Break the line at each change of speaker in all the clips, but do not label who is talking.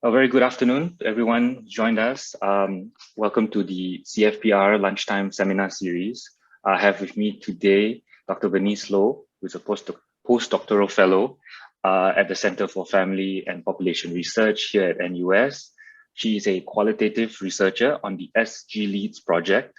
A very good afternoon to everyone who joined us. Welcome to the CFPR Lunchtime Seminar Series. I have with me today Dr. Bernice Low, who is a postdoctoral fellow at the Center for Family and Population Research here at NUS. She is a qualitative researcher on the SGLeads project,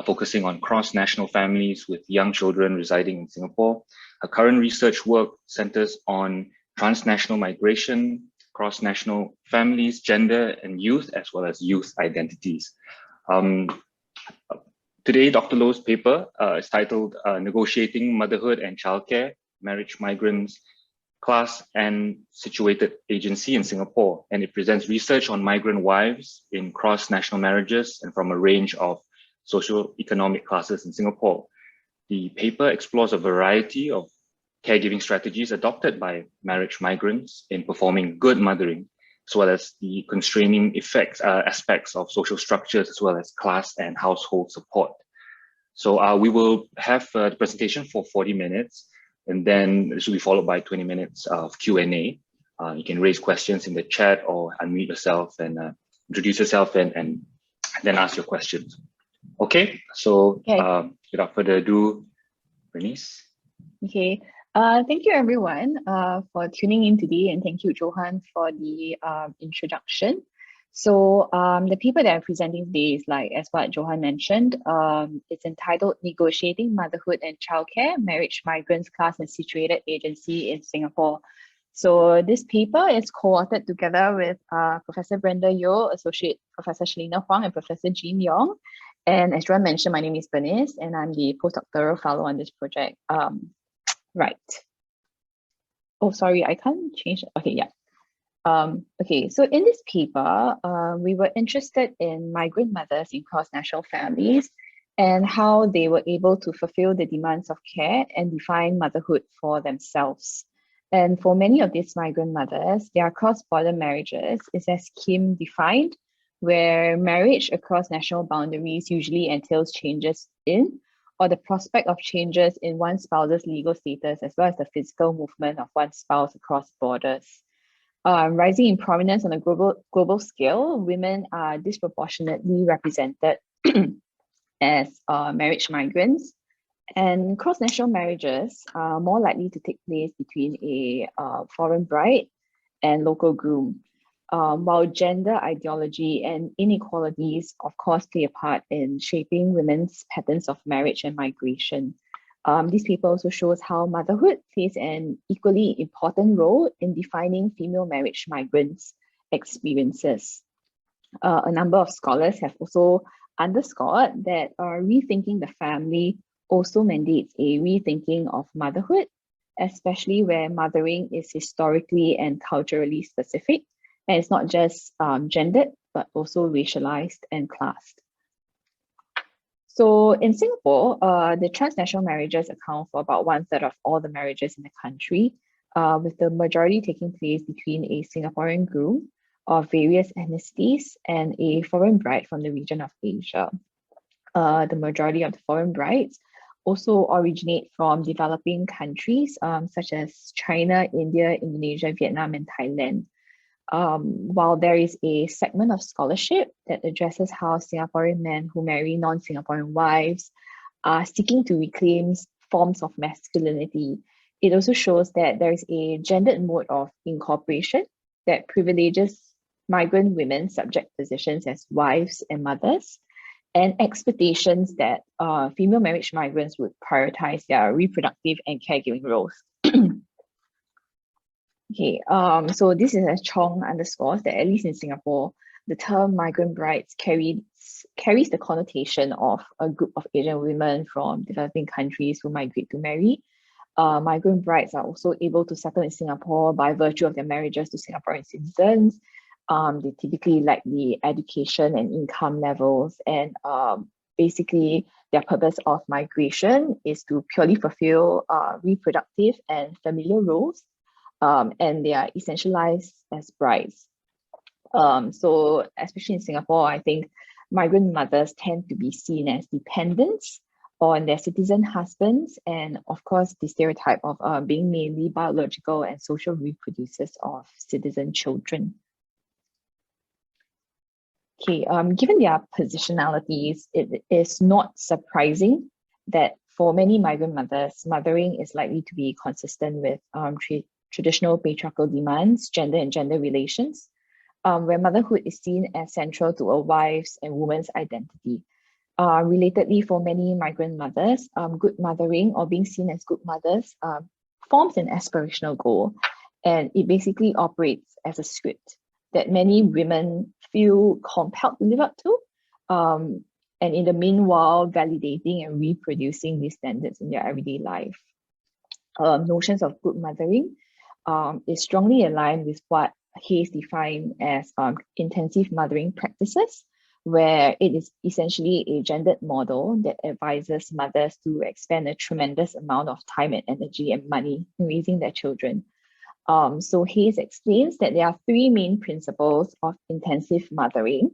focusing on cross-national families with young children residing in Singapore. Her current research work centers on transnational migration, cross-national families, gender and youth, as well as youth identities. Today, Dr. Low's paper is titled Negotiating Motherhood and Childcare, Marriage, Migrants, Class and Situated Agency in Singapore. And it presents research on migrant wives in cross-national marriages and from a range of socio-economic classes in Singapore. The paper explores a variety of caregiving strategies adopted by marriage migrants in performing good mothering, as well as the constraining aspects of social structures, as well as class and household support. So we will have the presentation for 40 minutes, and then this will be followed by 20 minutes of Q&A. You can raise questions in the chat or unmute yourself and introduce yourself and then ask your questions. Okay, so without further ado, Bernice.
Okay. Thank you everyone for tuning in today, and thank you Johan for the introduction. So the paper that I'm presenting today is, like as what Johan mentioned, it's entitled Negotiating Motherhood and Childcare, Marriage, Migrants, Class and Situated Agency in Singapore. So this paper is co-authored together with Professor Brenda Yeo, Associate Professor Shalina Huang, and Professor Jean Yong. And as Johan mentioned, my name is Bernice, and I'm the postdoctoral fellow on this project. Right. Oh, sorry, I can't change. Okay, yeah. Okay, so in this paper, we were interested in migrant mothers in cross-national families and how they were able to fulfill the demands of care and define motherhood for themselves. And for many of these migrant mothers, their cross-border marriages is as Kim defined, where marriage across national boundaries usually entails changes in or the prospect of changes in one spouse's legal status, as well as the physical movement of one spouse across borders. Rising in prominence on a global scale, women are disproportionately represented as marriage migrants, and cross-national marriages are more likely to take place between a foreign bride and local groom. While gender ideology and inequalities, of course, play a part in shaping women's patterns of marriage and migration. This paper also shows how motherhood plays an equally important role in defining female marriage migrants' experiences. A number of scholars have also underscored that rethinking the family also mandates a rethinking of motherhood, especially where mothering is historically and culturally specific. And it's not just gendered, but also racialized and classed. So in Singapore, the transnational marriages account for about 1/3 of all the marriages in the country, with the majority taking place between a Singaporean groom of various ethnicities and a foreign bride from the region of Asia. The majority of the foreign brides also originate from developing countries such as China, India, Indonesia, Vietnam, and Thailand. While there is a segment of scholarship that addresses how Singaporean men who marry non-Singaporean wives are seeking to reclaim forms of masculinity, it also shows that there is a gendered mode of incorporation that privileges migrant women's subject positions as wives and mothers, and expectations that female marriage migrants would prioritize their reproductive and caregiving roles. Okay, so this is as Chong underscores that at least in Singapore, the term migrant brides carries the connotation of a group of Asian women from developing countries who migrate to marry. Migrant brides are also able to settle in Singapore by virtue of their marriages to Singaporean citizens. They typically lack the education and income levels, and basically their purpose of migration is to purely fulfill reproductive and familial roles. And they are essentialized as brides. So especially in Singapore, I think migrant mothers tend to be seen as dependents on their citizen husbands, and of course the stereotype of being mainly biological and social reproducers of citizen children. Okay, given their positionalities, it is not surprising that for many migrant mothers, mothering is likely to be consistent with traditional patriarchal demands, gender and gender relations, where motherhood is seen as central to a wife's and woman's identity. Relatedly, for many migrant mothers, good mothering or being seen as good mothers forms an aspirational goal, and it basically operates as a script that many women feel compelled to live up to, and in the meanwhile, validating and reproducing these standards in their everyday life. Notions of good mothering is strongly aligned with what Hayes defined as intensive mothering practices, where it is essentially a gendered model that advises mothers to expend a tremendous amount of time and energy and money in raising their children. So Hayes explains that there are three main principles of intensive mothering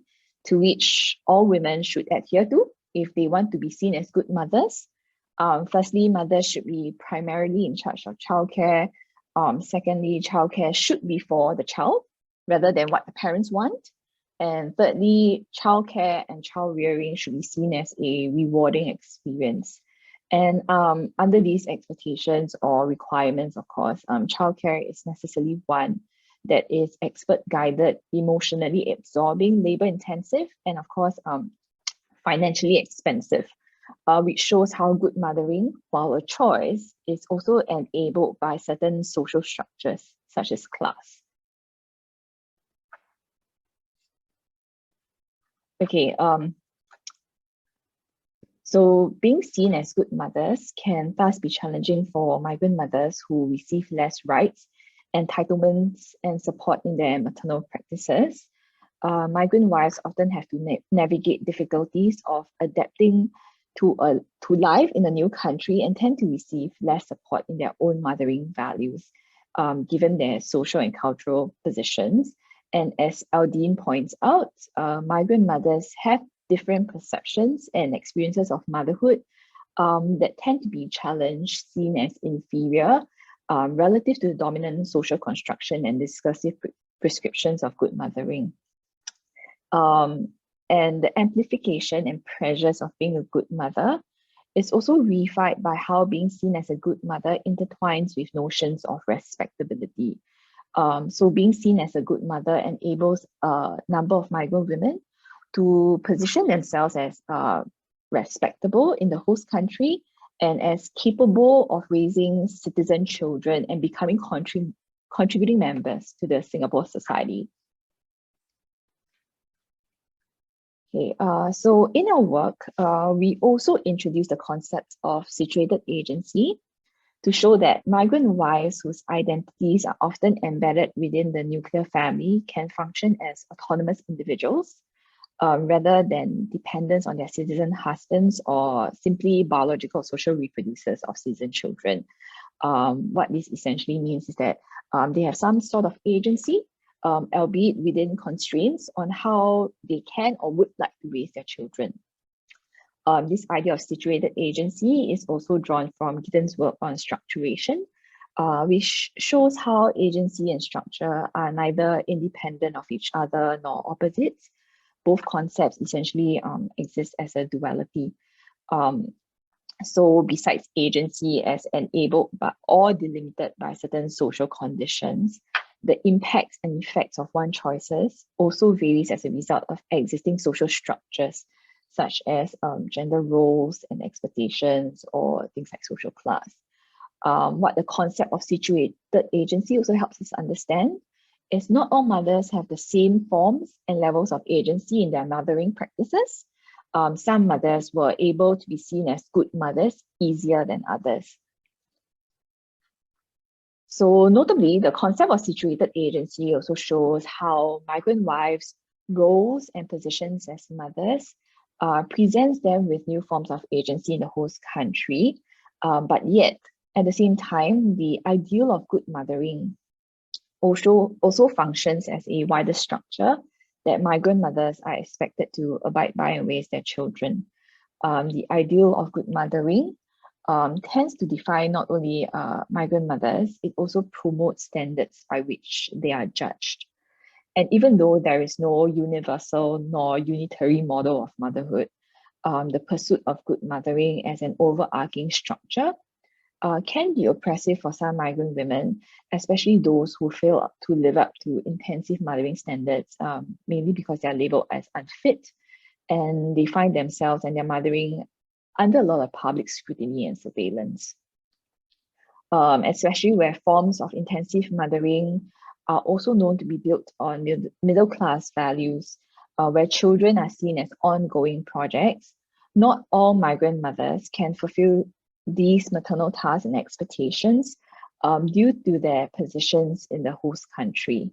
to which all women should adhere to if they want to be seen as good mothers. Firstly, mothers should be primarily in charge of childcare. Secondly, childcare should be for the child rather than what the parents want. And thirdly, childcare and child rearing should be seen as a rewarding experience. And under these expectations or requirements, of course, childcare is necessarily one that is expert guided, emotionally absorbing, labor intensive, and of course, financially expensive, which shows how good mothering, while a choice, is also enabled by certain social structures, such as class. Okay, so being seen as good mothers can thus be challenging for migrant mothers who receive less rights, entitlements, and support in their maternal practices. Migrant wives often have to navigate difficulties of adapting to life in a new country and tend to receive less support in their own mothering values, given their social and cultural positions. And as Aldine points out, migrant mothers have different perceptions and experiences of motherhood that tend to be challenged, seen as inferior, relative to the dominant social construction and discursive prescriptions of good mothering. And the amplification and pressures of being a good mother is also reified by how being seen as a good mother intertwines with notions of respectability. So being seen as a good mother enables a number of migrant women to position themselves as respectable in the host country and as capable of raising citizen children and becoming contributing members to the Singapore society. Okay, so in our work, we also introduced the concept of situated agency to show that migrant wives whose identities are often embedded within the nuclear family can function as autonomous individuals, rather than dependence on their citizen husbands or simply biological or social reproducers of citizen children. What this essentially means is that they have some sort of agency, albeit within constraints on how they can or would like to raise their children. This idea of situated agency is also drawn from Giddens' work on structuration, which shows how agency and structure are neither independent of each other nor opposites. Both concepts essentially exist as a duality. So besides agency as enabled but or delimited by certain social conditions, the impacts and effects of one's choices also varies as a result of existing social structures, such as gender roles and expectations or things like social class. What the concept of situated agency also helps us understand is not all mothers have the same forms and levels of agency in their mothering practices. Some mothers were able to be seen as good mothers easier than others. So notably, the concept of situated agency also shows how migrant wives' roles and positions as mothers presents them with new forms of agency in the host country, but yet at the same time, the ideal of good mothering also functions as a wider structure that migrant mothers are expected to abide by and raise their children. The ideal of good mothering tends to define not only migrant mothers, it also promotes standards by which they are judged. And even though there is no universal nor unitary model of motherhood, the pursuit of good mothering as an overarching structure can be oppressive for some migrant women, especially those who fail to live up to intensive mothering standards, mainly because they are labeled as unfit and they find themselves and their mothering under a lot of public scrutiny and surveillance. Especially where forms of intensive mothering are also known to be built on middle-class values, where children are seen as ongoing projects. Not all migrant mothers can fulfill these maternal tasks and expectations due to their positions in the host country.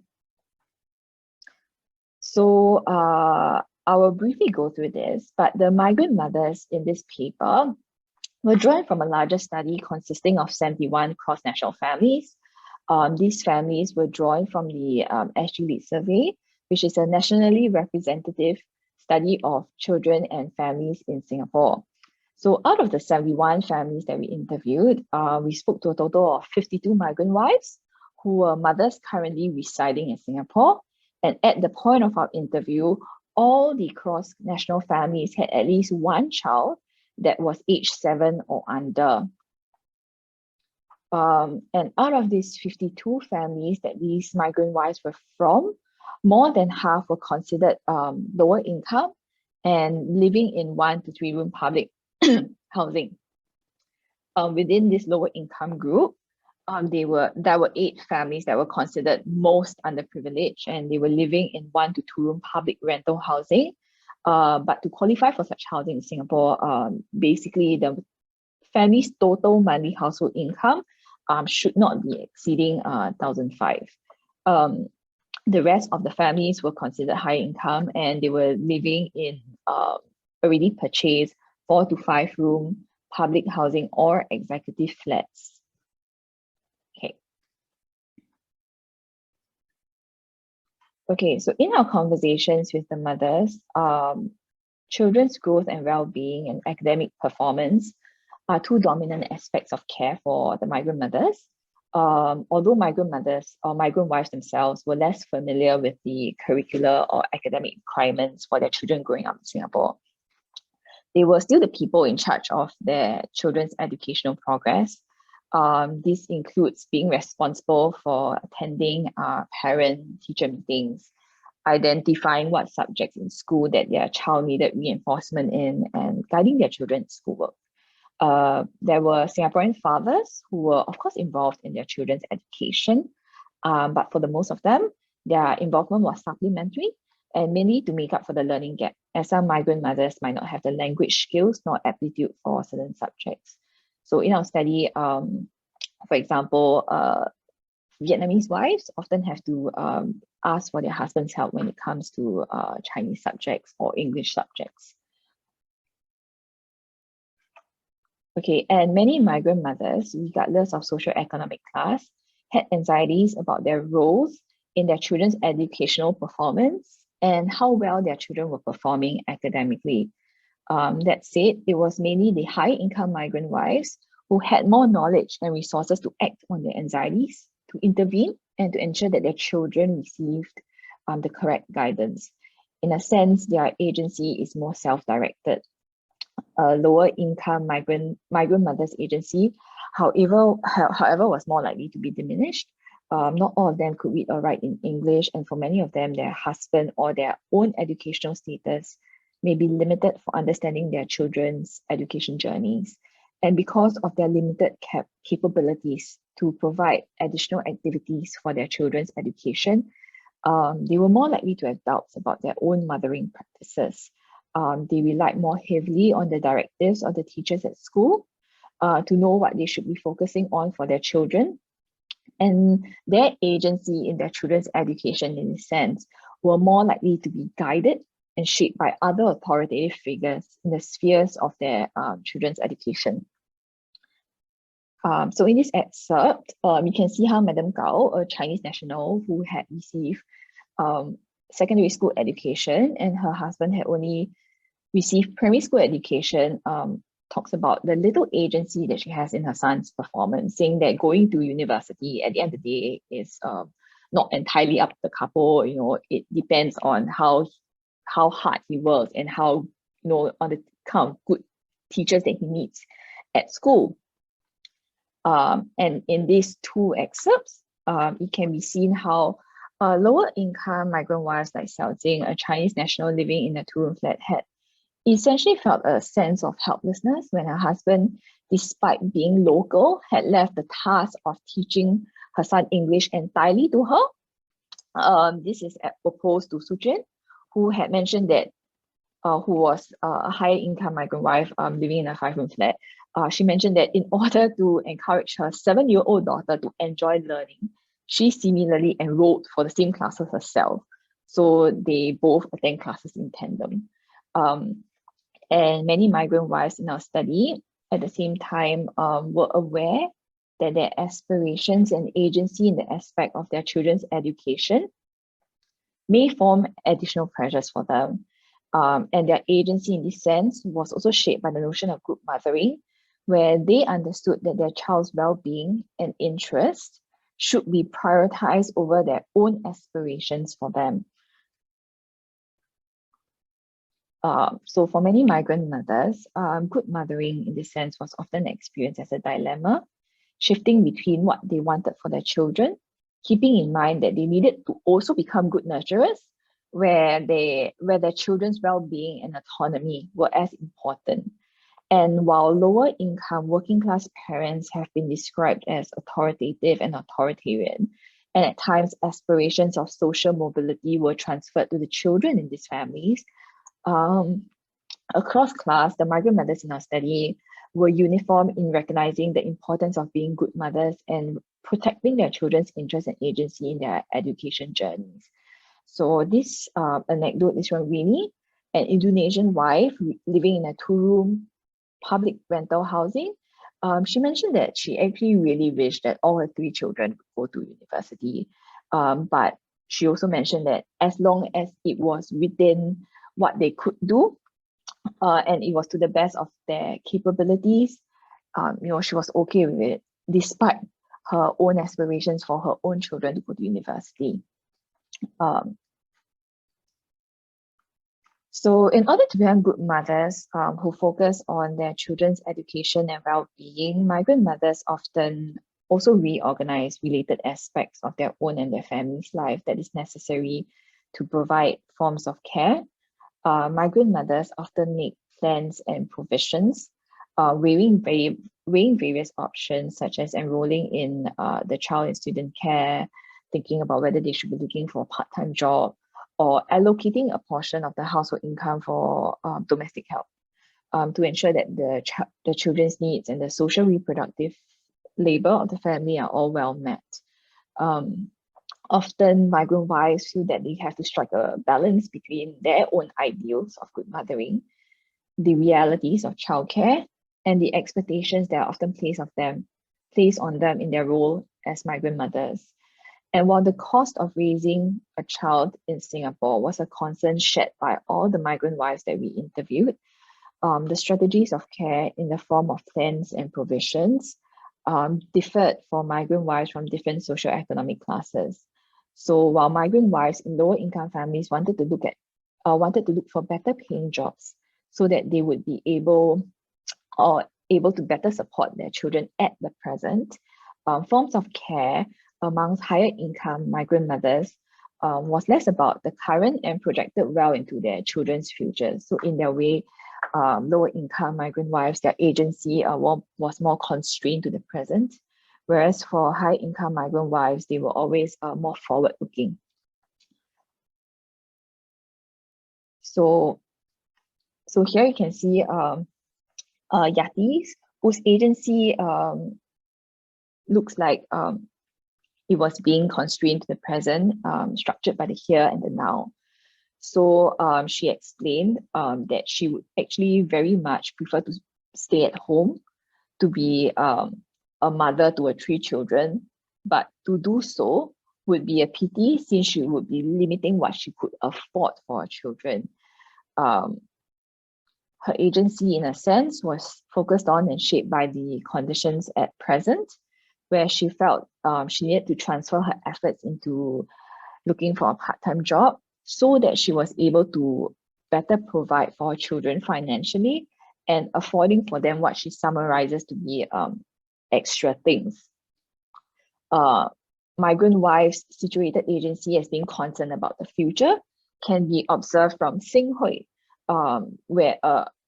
So I will briefly go through this, but the migrant mothers in this paper were drawn from a larger study consisting of 71 cross-national families. These families were drawn from the SGLeads survey, which is a nationally representative study of children and families in Singapore. So out of the 71 families that we interviewed, we spoke to a total of 52 migrant wives who were mothers currently residing in Singapore. And at the point of our interview, all the cross-national families had at least one child that was age 7 or under. And out of these 52 families that these migrant wives were from, more than half were considered lower income and living in 1 to 3 room public housing. Within this lower income group, there were 8 families that were considered most underprivileged, and they were living in 1 to 2 room public rental housing. But to qualify for such housing in Singapore, basically the family's total monthly household income should not be exceeding 1,500. The rest of the families were considered high income, and they were living in already purchased 4 to 5 room public housing or executive flats. Okay, so in our conversations with the mothers, children's growth and well-being and academic performance are 2 dominant aspects of care for the migrant mothers. Although migrant mothers or migrant wives themselves were less familiar with the curricular or academic requirements for their children growing up in Singapore, they were still the people in charge of their children's educational progress. This includes being responsible for attending parent-teacher meetings, identifying what subjects in school that their child needed reinforcement in, and guiding their children's schoolwork. There were Singaporean fathers who were, of course, involved in their children's education, but for the most of them, their involvement was supplementary and mainly to make up for the learning gap, as some migrant mothers might not have the language skills nor aptitude for certain subjects. So in our study, for example, Vietnamese wives often have to ask for their husband's help when it comes to Chinese subjects or English subjects. Okay, and many migrant mothers, regardless of socioeconomic class, had anxieties about their roles in their children's educational performance and how well their children were performing academically. That said, it was mainly the high-income migrant wives who had more knowledge and resources to act on their anxieties, to intervene, and to ensure that their children received the correct guidance. In a sense, their agency is more self-directed. Lower income migrant mothers' agency, however, was more likely to be diminished. Not all of them could read or write in English, and for many of them, their husband or their own educational status may be limited for understanding their children's education journeys. And because of their limited capabilities to provide additional activities for their children's education, they were more likely to have doubts about their own mothering practices. They relied more heavily on the directives of the teachers at school to know what they should be focusing on for their children. And their agency in their children's education, in a sense, were more likely to be guided and shaped by other authoritative figures in the spheres of their children's education. So in this excerpt, you can see how Madam Gao, a Chinese national who had received secondary school education and her husband had only received primary school education, talks about the little agency that she has in her son's performance, saying that going to university at the end of the day is not entirely up to the couple. You know, it depends on how hard he works and how, you know, on the kind of good teachers that he meets at school. And in these two excerpts, it can be seen how lower income migrant wives like Xiao Jing, a Chinese national living in a two-room flat, had essentially felt a sense of helplessness when her husband, despite being local, had left the task of teaching her son English entirely to her. This is opposed to Su Jin, who had mentioned that, who was a high income migrant wife living in a 5-room flat. She mentioned that in order to encourage her 7-year-old daughter to enjoy learning, she similarly enrolled for the same classes herself. So they both attend classes in tandem. And many migrant wives in our study at the same time were aware that their aspirations and agency in the aspect of their children's education may form additional pressures for them. And their agency in this sense was also shaped by the notion of group mothering, where they understood that their child's well-being and interest should be prioritized over their own aspirations for them. So for many migrant mothers, good mothering in this sense was often experienced as a dilemma, shifting between what they wanted for their children, keeping in mind that they needed to also become good nurturers, where their children's well-being and autonomy were as important. And while lower income working class parents have been described as authoritative and authoritarian, and at times aspirations of social mobility were transferred to the children in these families, across class, the migrant mothers in our study were uniform in recognizing the importance of being good mothers and protecting their children's interests and agency in their education journeys. So this anecdote is from Rini, an Indonesian wife living in a 2-room public rental housing. She mentioned that she actually really wished that all her 3 children would go to university. But she also mentioned that as long as it was within what they could do, and it was to the best of their capabilities, you know, she was okay with it, despite her own aspirations for her own children to go to university. So in order to become good mothers who focus on their children's education and well-being, migrant mothers often also reorganize related aspects of their own and their family's life that is necessary to provide forms of care. Migrant mothers often make plans and provisions, weighing various options such as enrolling in the child in student care, thinking about whether they should be looking for a part-time job, or allocating a portion of the household income for domestic help to ensure that the children's needs and the social reproductive labor of the family are all well met. Often migrant wives feel that they have to strike a balance between their own ideals of good mothering, the realities of childcare, and the expectations that are often placed on them in their role as migrant mothers. And while the cost of raising a child in Singapore was a concern shared by all the migrant wives that we interviewed, the strategies of care in the form of plans and provisions differed for migrant wives from different socioeconomic classes. So while migrant wives in lower income families wanted to look for better paying jobs so that they would be able to better support their children at the present, forms of care amongst higher income migrant mothers was less about the current and projected well into their children's future. So in their way, lower income migrant wives, their agency was more constrained to the present, whereas for high income migrant wives, they were always more forward looking. So here you can see Yati's, whose agency looks like it was being constrained to the present, structured by the here and the now. So she explained that she would actually very much prefer to stay at home, to be a mother to her 3 children, but to do so would be a pity since she would be limiting what she could afford for her children. Her agency, in a sense, was focused on and shaped by the conditions at present, where she felt she needed to transfer her efforts into looking for a part-time job so that she was able to better provide for her children financially and affording for them what she summarizes to be extra things. Migrant Wives Situated Agency as being concerned about the future can be observed from Xing Hui, where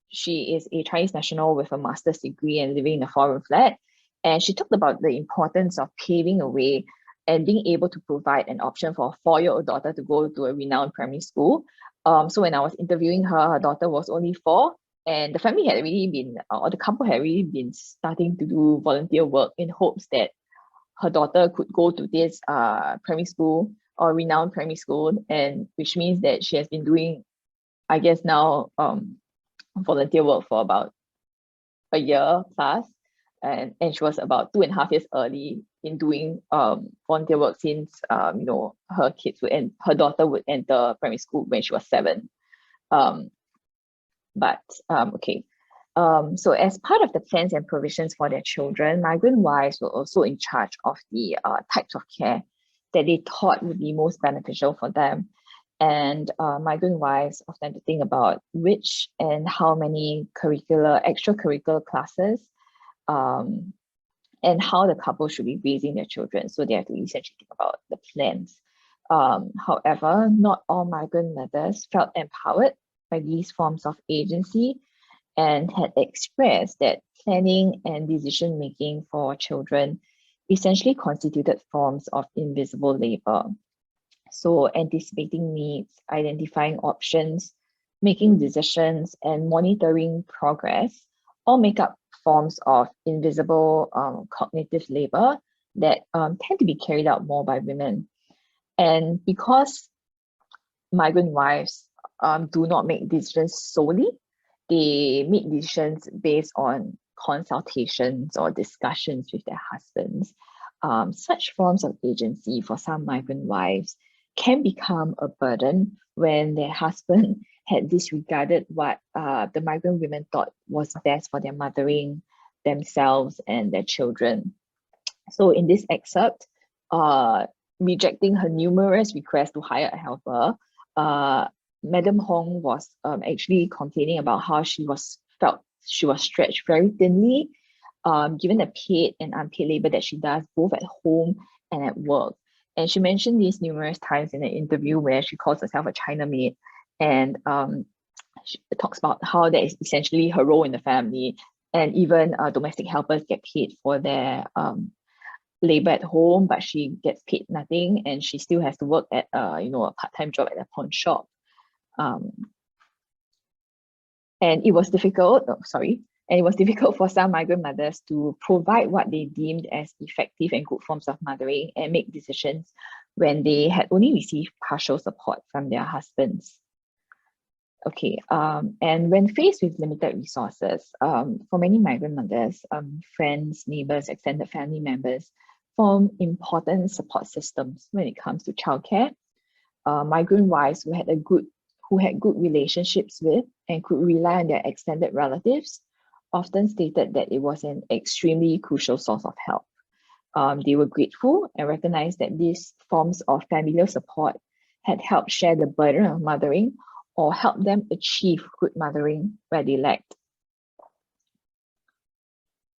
she is a Chinese national with a master's degree and living in a foreign flat. And she talked about the importance of paving a way and being able to provide an option for a 4-year-old daughter to go to a renowned primary school. So when I was interviewing her, her daughter was only 4, and the family had already been, or the couple had already been starting to do volunteer work in hopes that her daughter could go to this primary school or renowned primary school, and which means that she has been doing, I guess now, volunteer work for about a year plus, and she was about 2.5 years early in doing volunteer work since her kids would and her daughter would enter primary school when she was 7. Okay. So as part of the plans and provisions for their children, migrant wives were also in charge of the types of care that they thought would be most beneficial for them. And migrant wives often to think about which and how many extracurricular classes and how the couple should be raising their children. So they have to essentially think about the plans. However, not all migrant mothers felt empowered by these forms of agency and had expressed that planning and decision making for children essentially constituted forms of invisible labor. So anticipating needs, identifying options, making decisions, and monitoring progress all make up forms of invisible cognitive labor that tend to be carried out more by women. And because migrant wives do not make decisions solely, they make decisions based on consultations or discussions with their husbands. Such forms of agency for some migrant wives can become a burden when their husband had disregarded what the migrant women thought was best for their mothering, themselves, and their children. So in this excerpt, rejecting her numerous requests to hire a helper, Madam Hong was actually complaining about how felt she was stretched very thinly, given the paid and unpaid labor that she does both at home and at work. And she mentioned this numerous times in an interview where she calls herself a China maid, and she talks about how that is essentially her role in the family, and even domestic helpers get paid for their labor at home, but she gets paid nothing, and she still has to work at a part-time job at a pawn shop. And it was difficult for some migrant mothers to provide what they deemed as effective and good forms of mothering and make decisions when they had only received partial support from their husbands. Okay, and when faced with limited resources, for many migrant mothers, friends, neighbors, extended family members form important support systems when it comes to childcare. Migrant wives who had good relationships with and could rely on their extended relatives often stated that it was an extremely crucial source of help. They were grateful and recognized that these forms of familial support had helped share the burden of mothering or help them achieve good mothering where they lacked.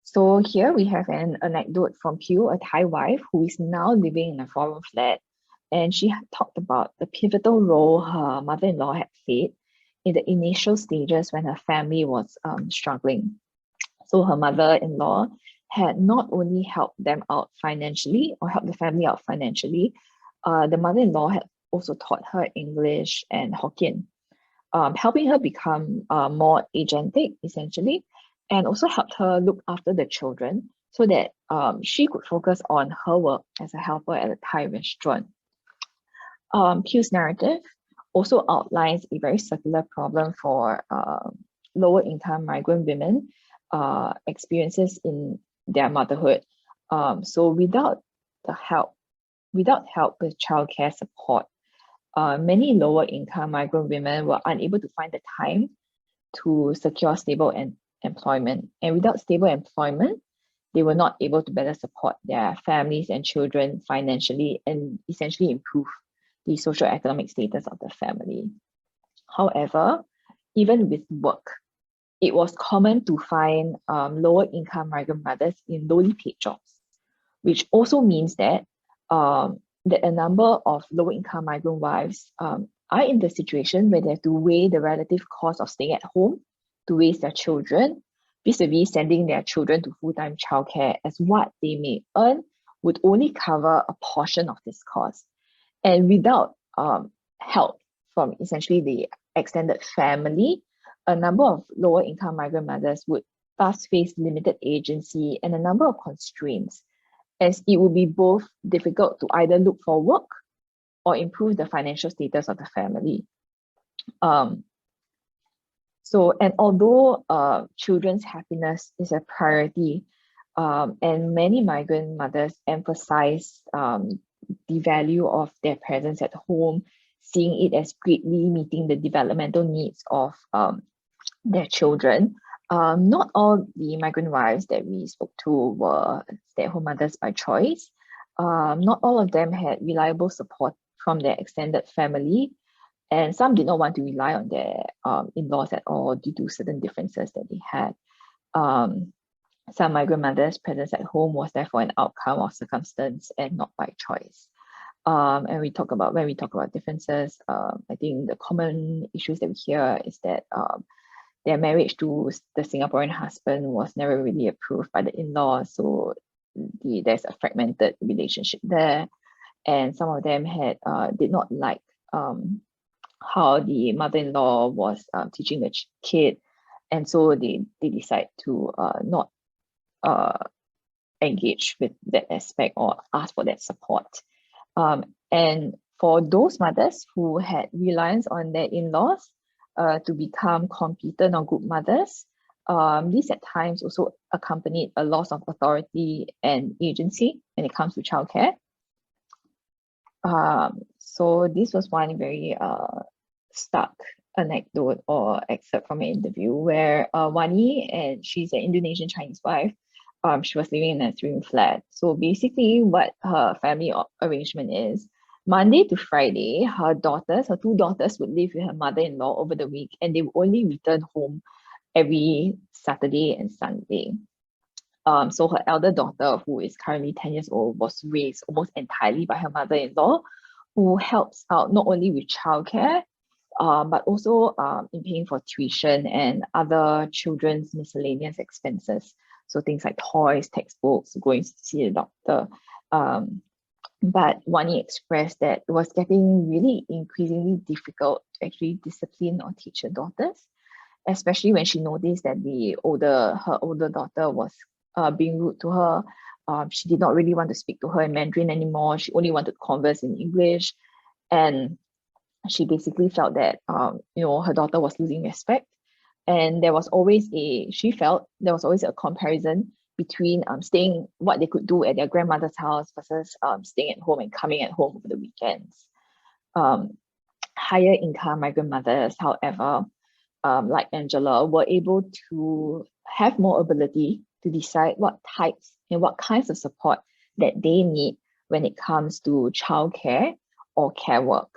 So here we have an anecdote from Pugh, a Thai wife who is now living in a foreign flat. And she had talked about the pivotal role her mother-in-law had played in the initial stages when her family was struggling. So her mother-in-law had not only helped them out financially or helped the family out financially, the mother-in-law had also taught her English and Hokkien, helping her become more agentic, essentially, and also helped her look after the children so that she could focus on her work as a helper at a Thai restaurant. Pugh's narrative also outlines a very circular problem for lower income migrant women experiences in their motherhood. So without help with childcare support, many lower income migrant women were unable to find the time to secure stable employment. And without stable employment, they were not able to better support their families and children financially and essentially improve the socioeconomic status of the family. However, even with work, it was common to find lower income migrant mothers in lowly paid jobs, which also means that that a number of low income migrant wives are in the situation where they have to weigh the relative cost of staying at home to raise their children, vis-a-vis sending their children to full-time childcare, as what they may earn would only cover a portion of this cost. And without help from essentially the extended family, a number of lower income migrant mothers would thus face limited agency and a number of constraints, as it would be both difficult to either look for work or improve the financial status of the family. And although children's happiness is a priority, and many migrant mothers emphasize the value of their presence at home, seeing it as greatly meeting the developmental needs of their children. Not all the migrant wives that we spoke to were stay-at-home mothers by choice. Not all of them had reliable support from their extended family, and some did not want to rely on their in-laws at all due to certain differences that they had. Some migrant mothers' presence at home was therefore an outcome of circumstance and not by choice. And when we talk about differences, I think the common issues that we hear is that their marriage to the Singaporean husband was never really approved by the in-laws, so there's a fragmented relationship there. And some of them did not like how the mother-in-law was teaching the kid, and so they decide to not engage with that aspect or ask for that support. And for those mothers who had reliance on their in-laws to become competent or good mothers, this at times also accompanied a loss of authority and agency when it comes to childcare. So this was one very stark anecdote or excerpt from an interview where Wani, and she's an Indonesian Chinese wife, she was living in a 3-room flat. So basically what her family arrangement is, Monday to Friday, her 2 daughters would live with her mother-in-law over the week, and they would only return home every Saturday and Sunday. So her elder daughter, who is currently 10 years old, was raised almost entirely by her mother-in-law, who helps out not only with childcare, but also in paying for tuition and other children's miscellaneous expenses. So things like toys, textbooks, going to see a doctor. But Wani expressed that it was getting really increasingly difficult to actually discipline or teach her daughters, especially when she noticed that her older daughter was being rude to her. She did not really want to speak to her in Mandarin anymore. She only wanted to converse in English. And she basically felt that her daughter was losing respect. And she felt there was always a comparison between staying, what they could do at their grandmother's house versus staying at home and coming at home over the weekends. Higher income migrant mothers, however, like Angela, were able to have more ability to decide what types and what kinds of support that they need when it comes to childcare or care work.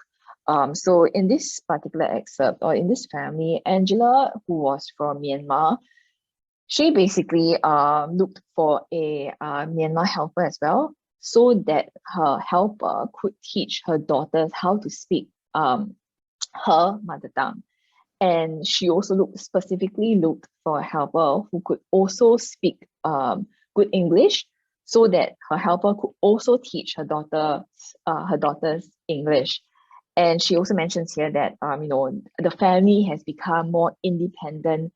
So in this particular excerpt, or in this family, Angela, who was from Myanmar, she basically looked for a Myanmar helper as well, so that her helper could teach her daughters how to speak her mother tongue. And she also specifically looked for a helper who could also speak good English, so that her helper could also teach her daughters English. And she also mentions here that the family has become more independent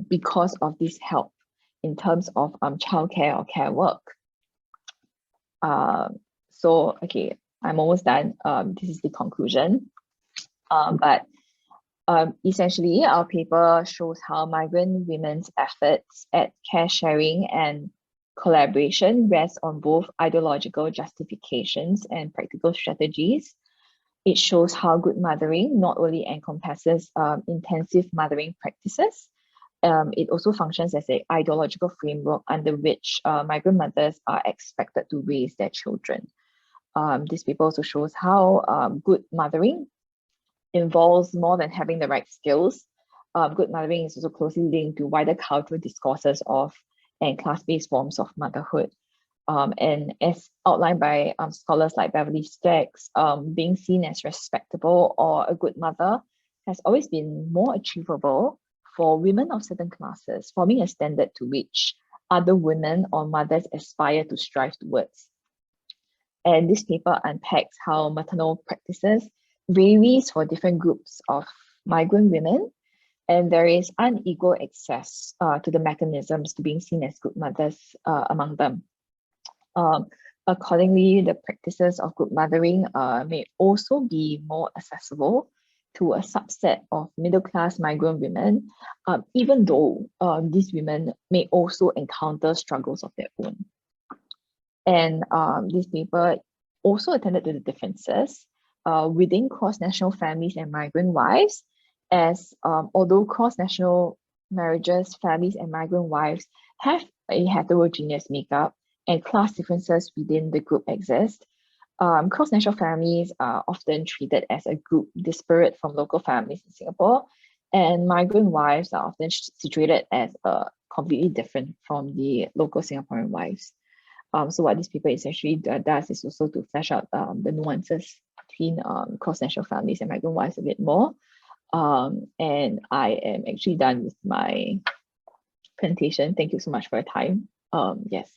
because of this help in terms of childcare or care work. So okay, I'm almost done. This is the conclusion. But essentially, our paper shows how migrant women's efforts at care sharing and collaboration rest on both ideological justifications and practical strategies. It shows how good mothering not only encompasses intensive mothering practices, It also functions as an ideological framework under which migrant mothers are expected to raise their children. This paper also shows how good mothering involves more than having the right skills. Good mothering is also closely linked to wider cultural discourses of and class-based forms of motherhood. And as outlined by scholars like Beverly Stacks, being seen as respectable or a good mother has always been more achievable for women of certain classes, forming a standard to which other women or mothers aspire to strive towards. And this paper unpacks how maternal practices varies for different groups of migrant women, and there is unequal access to the mechanisms to being seen as good mothers among them. Accordingly, the practices of good mothering may also be more accessible to a subset of middle-class migrant women, even though these women may also encounter struggles of their own. And this paper also attended to the differences within cross-national families and migrant wives, as although cross-national marriages, families and migrant wives have a heterogeneous makeup and class differences within the group exist, cross-national families are often treated as a group disparate from local families in Singapore, and migrant wives are often situated as completely different from the local Singaporean wives. So what this paper essentially does is also to flesh out the nuances between cross-national families and migrant wives a bit more. And I am actually done with my presentation. Thank you so much for your time. Yes.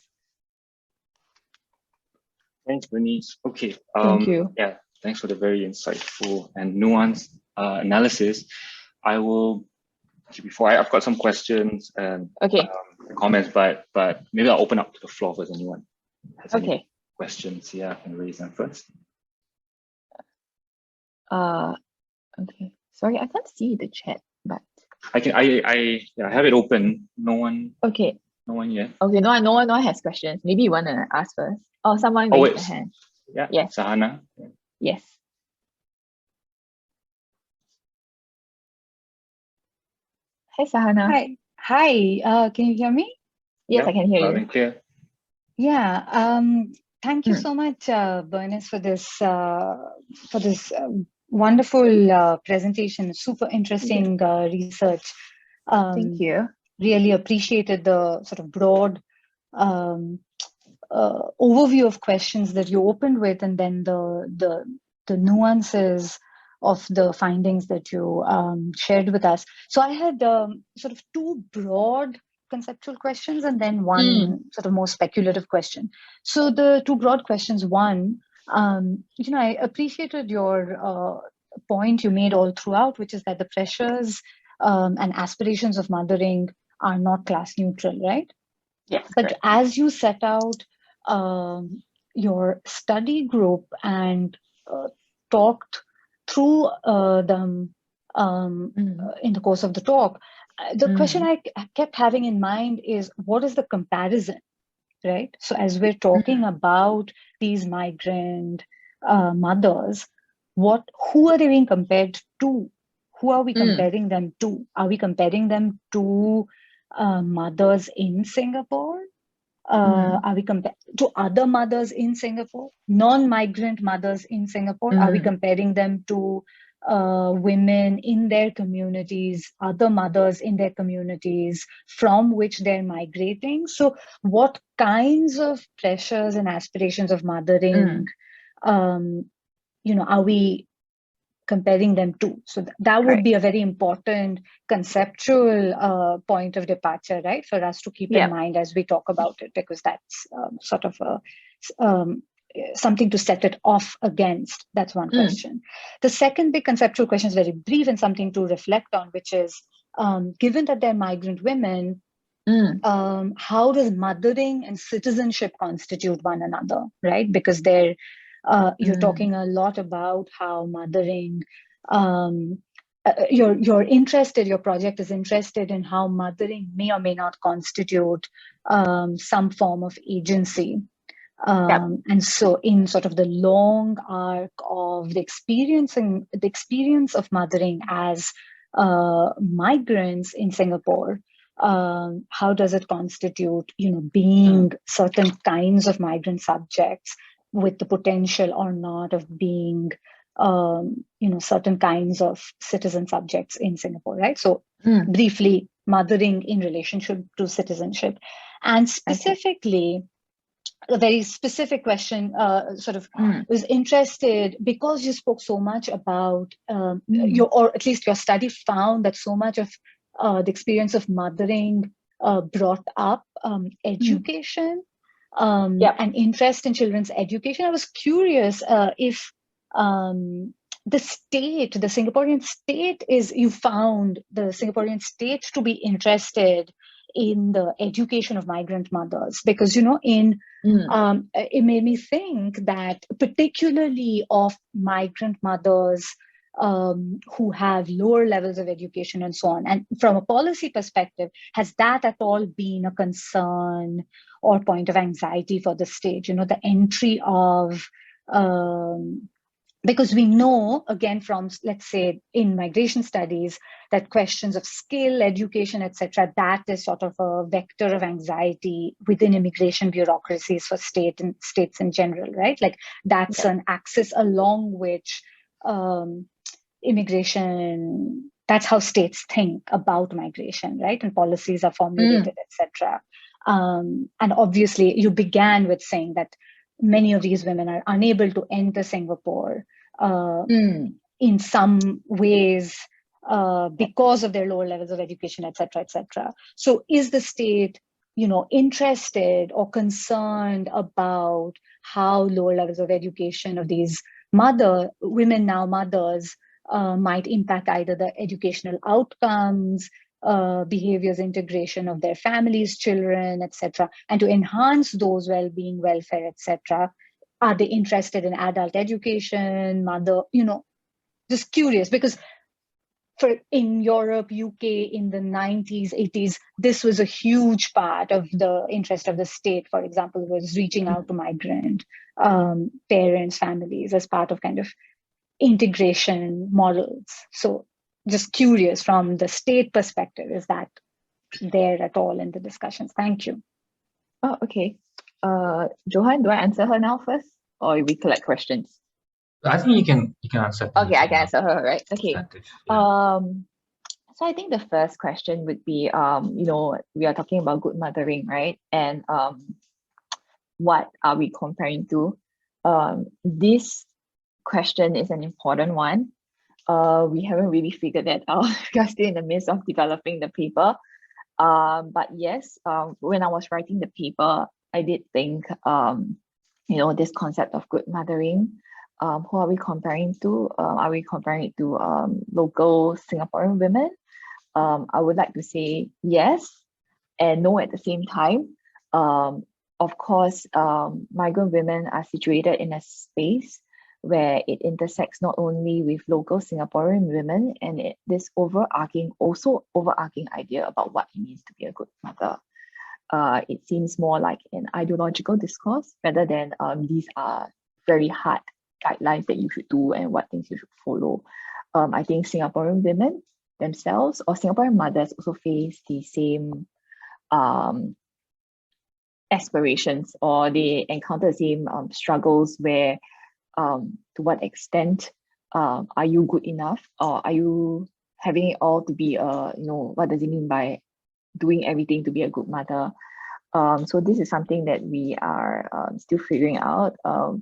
Thanks, Bernice. Okay.
Thank you.
Yeah, thanks for the very insightful and nuanced analysis. I will, before I've got some questions and comments, but maybe I'll open up to the floor if anyone has any questions. Yeah, I can raise them first.
Okay. Sorry, I can't see the chat, but
I have it open. No one.
Okay.
No one yet.
Okay, no one has questions. Maybe you want to ask first. Oh, someone raised their hand.
Yeah.
Yes.
Sahana.
Yes. Hi, Sahana.
Hi. Can you hear me?
Yes, I can hear
loud
you.
And clear.
Yeah. Thank you so much, Bernice, for this wonderful presentation. Super interesting research.
Thank you.
Really appreciated the sort of broad overview of questions that you opened with, and then the nuances of the findings that you shared with us. So I had sort of two broad conceptual questions and then one sort of more speculative question. So the two broad questions, one, I appreciated your point you made all throughout, which is that the pressures and aspirations of mothering are not class neutral, right?
Yes.
But
correct.
as you set out your study group and talked through them in the course of the talk, the question I kept having in mind is, what is the comparison, right? So as we're talking about these migrant mothers, who are they being compared to? Who are we comparing them to? Are we comparing them to mothers in Singapore? Are we comparing to other mothers in Singapore, non-migrant mothers in Singapore? Are we comparing them to women in their communities, other mothers in their communities from which they're migrating? So what kinds of pressures and aspirations of mothering, are we comparing them to? So that would be a very important conceptual point of departure, right, for us to keep in mind as we talk about it, because that's sort of something to set it off against. That's one question. The second big conceptual question is very brief and something to reflect on, which is, given that they're migrant women, how does mothering and citizenship constitute one another, right? Because they're you're talking a lot about how mothering, your project is interested in how mothering may or may not constitute some form of agency. And so in sort of the long arc of the experience of mothering as migrants in Singapore, How does it constitute, being certain kinds of migrant subjects with the potential or not of being, certain kinds of citizen subjects in Singapore, right? So briefly, mothering in relationship to citizenship. And specifically, a very specific question, was interested because you spoke so much about or at least your study found that so much of the experience of mothering brought up education and interest in children's education. I was curious if the Singaporean state you found the Singaporean state to be interested in the education of migrant mothers, because it made me think that particularly of migrant mothers who have lower levels of education and so on, and from a policy perspective, has that at all been a concern or point of anxiety for the state? The entry of because we know, again, from, let's say, in migration studies, that questions of skill, education, etc., that is sort of a vector of anxiety within immigration bureaucracies for states in general, right? Like that's an axis along which immigration, that's how states think about migration, right? And policies are formulated, etc. And obviously, you began with saying that many of these women are unable to enter Singapore in some ways because of their lower levels of education, etc., etc. So is the state, interested or concerned about how lower levels of education of these women now mothers might impact either the educational outcomes, behaviors, integration of their families, children, etc., and to enhance those well-being, welfare, etc.? Are they interested in adult education, just curious, because in Europe, UK in the 90s, 80s, this was a huge part of the interest of the state, for example, was reaching out to migrant parents, families as part of kind of integration models. So just curious from the state perspective, is that there at all in the discussions? Thank you.
Oh, okay. Johan, do I answer her now first, or we collect questions?
I think you can answer.
Okay, I can answer her, right? Okay. So I think the first question would be, we are talking about good mothering, right? And what are we comparing to? This question is an important one. We haven't really figured that out. We are still in the midst of developing the paper. But yes, when I was writing the paper, I did think, this concept of good mothering. Who are we comparing to? Are we comparing it to local Singaporean women? I would like to say yes and no at the same time. Of course, migrant women are situated in a space where it intersects not only with local Singaporean women and this overarching idea about what it means to be a good mother. It seems more like an ideological discourse rather than these are very hard guidelines that you should do and what things you should follow. I think Singaporean women themselves or Singaporean mothers also face the same aspirations, or they encounter the same struggles where to what extent are you good enough, or are you having it all to be what does it mean by doing everything to be a good mother? So this is something that we are still figuring out,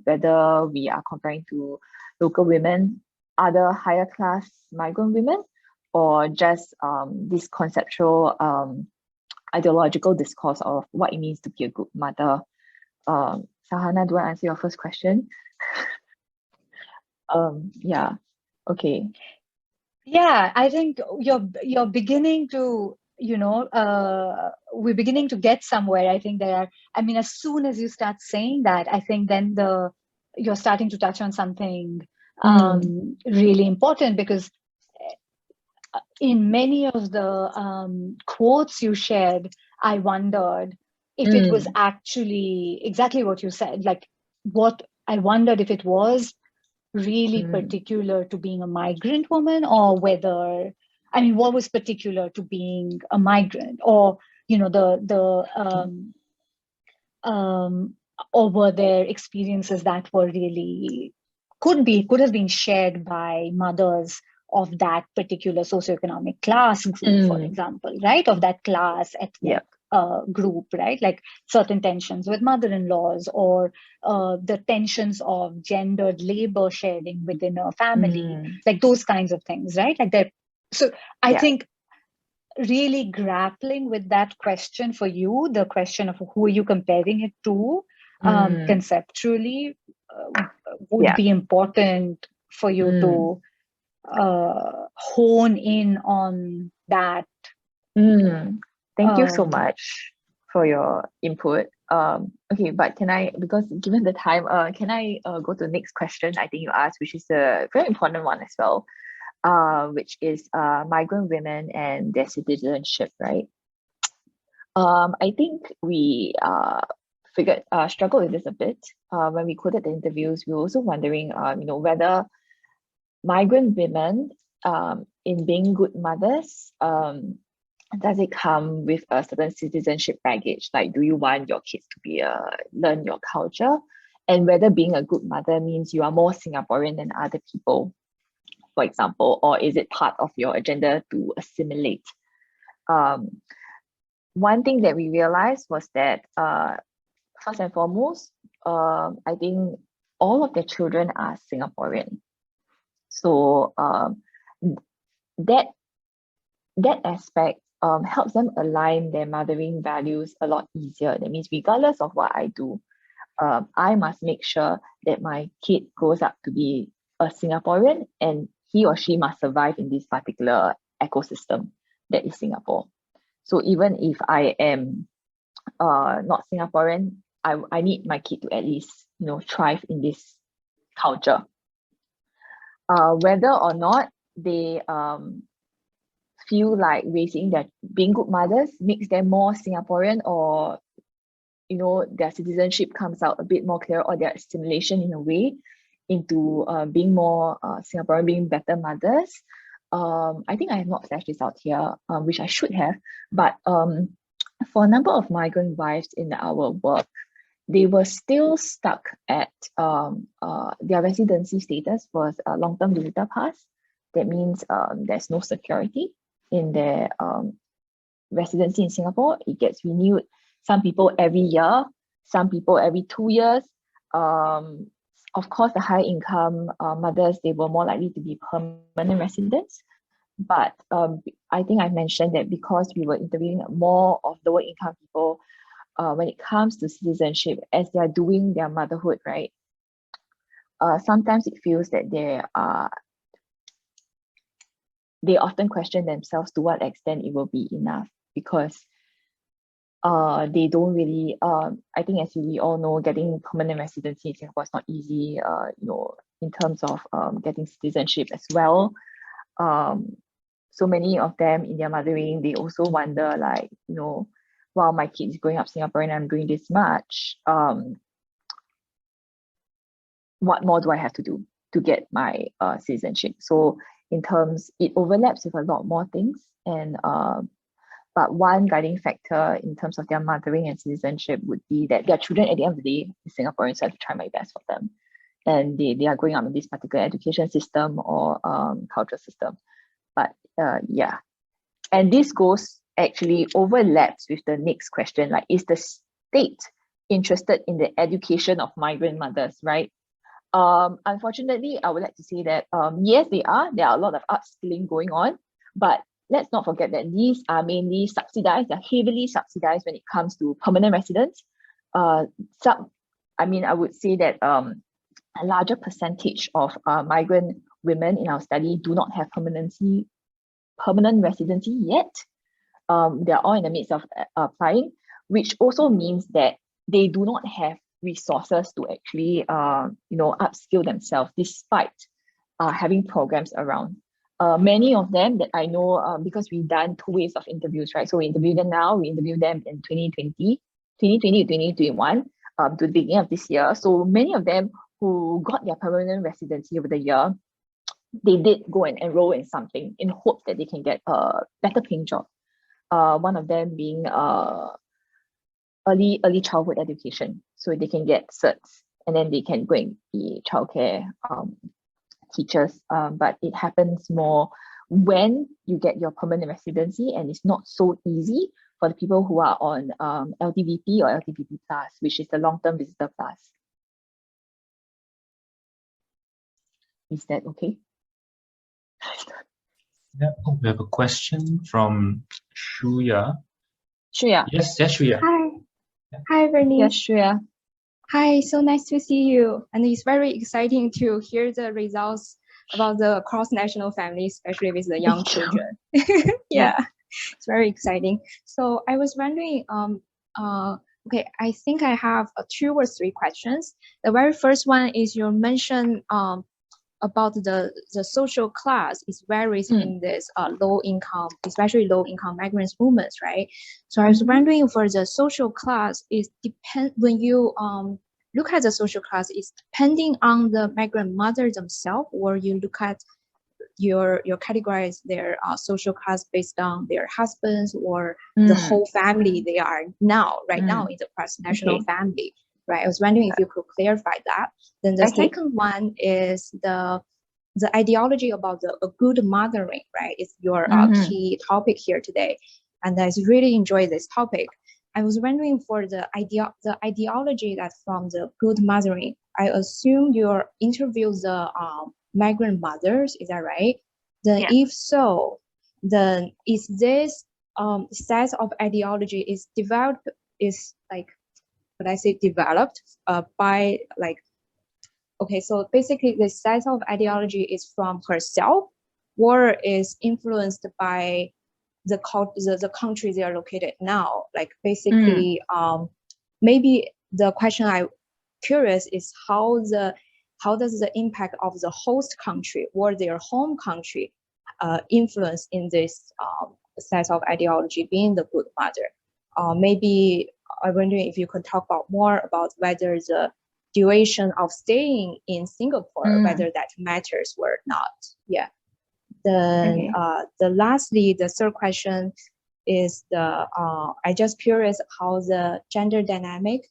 whether we are comparing to local women, other higher class migrant women, or just this conceptual ideological discourse of what it means to be a good mother. Sahana, do I answer your first question? Yeah, okay.
Yeah, I think you're beginning to, we're beginning to get somewhere. I think as soon as you start saying that, I think then you're starting to touch on something really important, because in many of the quotes you shared, I wondered if it was actually exactly what you said, I wondered if it was really particular to being a migrant woman, or whether I mean, what was particular to being a migrant, or or were there experiences that were really could have been shared by mothers of that particular socioeconomic class group, for example, right? Of that class ethnic group, right? Like certain tensions with mother-in-laws, or the tensions of gendered labor sharing within a family, like those kinds of things, right? Like that. So I think really grappling with that question for you, the question of who are you comparing it to, conceptually would be important for you to hone in on that.
Thank you so much for your input. Okay, but can I, because given the time, can I go to the next question I think you asked, which is a very important one as well, which is migrant women and their citizenship, right? I think we struggled with this a bit when we quoted the interviews. We were also wondering, whether migrant women, in being good mothers, does it come with a certain citizenship baggage? Like, do you want your kids to learn your culture? And whether being a good mother means you are more Singaporean than other people, for example, or is it part of your agenda to assimilate? One thing that we realized was that, first and foremost, I think all of their children are Singaporean. So that aspect helps them align their mothering values a lot easier. That means regardless of what I do, I must make sure that my kid grows up to be a Singaporean, and he or she must survive in this particular ecosystem that is Singapore. So even if I am not Singaporean, I need my kid to at least thrive in this culture. Whether or not they feel like being good mothers makes them more Singaporean, or their citizenship comes out a bit more clear, or their assimilation in a way into being more Singaporean, being better mothers. I think I have not fleshed this out here, which I should have, but for a number of migrant wives in our work, they were still stuck at their residency status was a long-term visitor pass. That means there's no security in their residency in Singapore. It gets renewed, some people every year, some people every 2 years. Of course, the high income mothers, they were more likely to be permanent residents. But I think I mentioned that because we were interviewing more of lower income people, when it comes to citizenship, as they are doing their motherhood, right? Sometimes it feels that they often question themselves to what extent it will be enough, because they don't really, I think as we all know, getting permanent residency in Singapore is not easy, in terms of getting citizenship as well. So many of them in their mothering, they also wonder, like, while my kid is growing up Singaporean, I'm doing this much, what more do I have to do to get my citizenship? So in terms, it overlaps with a lot more things, and but one guiding factor in terms of their mothering and citizenship would be that their children at the end of the day is Singaporeans, so I have to try my best for them. And they are growing up in this particular education system or cultural system. But yeah, and this actually overlaps with the next question, like, is the state interested in the education of migrant mothers, right? Unfortunately, I would like to say that yes, they are. There are a lot of upskilling going on, but let's not forget that these are mainly subsidized. They're heavily subsidized when it comes to permanent residents. I would say that a larger percentage of migrant women in our study do not have permanent residency yet. They're all in the midst of applying, which also means that they do not have resources to actually upskill themselves, despite having programs around. Many of them that I know, because we've done 2 waves of interviews, right? So we interview them now, we interview them in 2020 to 2021, to the beginning of this year. So many of them who got their permanent residency over the year, they did go and enroll in something in hopes that they can get a better paying job. One of them being early childhood education, so they can get certs and then they can go and be childcare teachers. But it happens more when you get your permanent residency, and it's not so easy for the people who are on LTVP or LTVP plus, which is the long-term visitor plus. Is that okay?
Yeah. Oh, we have a question from Shuya.
Shuya.
Yes, Shuya.
Hi. Hi, Bernice.
Yes, Shuya.
Hi, so nice to see you. And it's very exciting to hear the results about the cross-national family, especially with the young children. Yeah, it's very exciting. So I was wondering, okay, I think I have 2 or 3 questions. The very first one is you mentioned about the social class is varies in this low income, especially low income migrants women, right? So I was wondering for the social class is when you look at the social class is depending on the migrant mother themselves, or you look at your categorize their social class based on their husbands or the whole family they are right now in the cross-national family. Right, I was wondering if you could clarify that. Then the second one is the ideology about a good mothering, right? It's your key topic here today, and I really enjoy this topic. I was wondering for the ideology that from the good mothering. I assume you interview the migrant mothers, is that right? Then if so, then is this set of ideology is developed by like, okay, so basically the set of ideology is from herself or is influenced by the country they are located now? Like basically, maybe the question I'm curious is how does the impact of the host country or their home country influence in this set of ideology being the good mother? Maybe I'm wondering if you could talk about more about whether the duration of staying in Singapore, whether that matters or not. Yeah. Then lastly, the third question is I just curious how the gender dynamic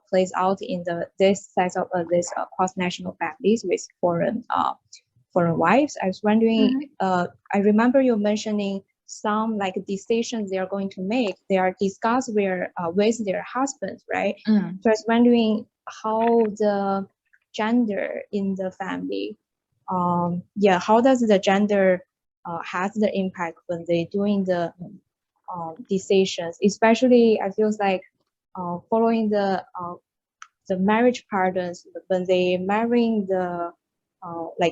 plays out in this set of this cross-national families with foreign wives. I was wondering, I remember you mentioning some decisions they are going to make, they are discussed with their husbands, right? So I was wondering how the gender in the family, how does the gender has the impact when they doing the decisions, especially I feel like following the marriage patterns when they marrying the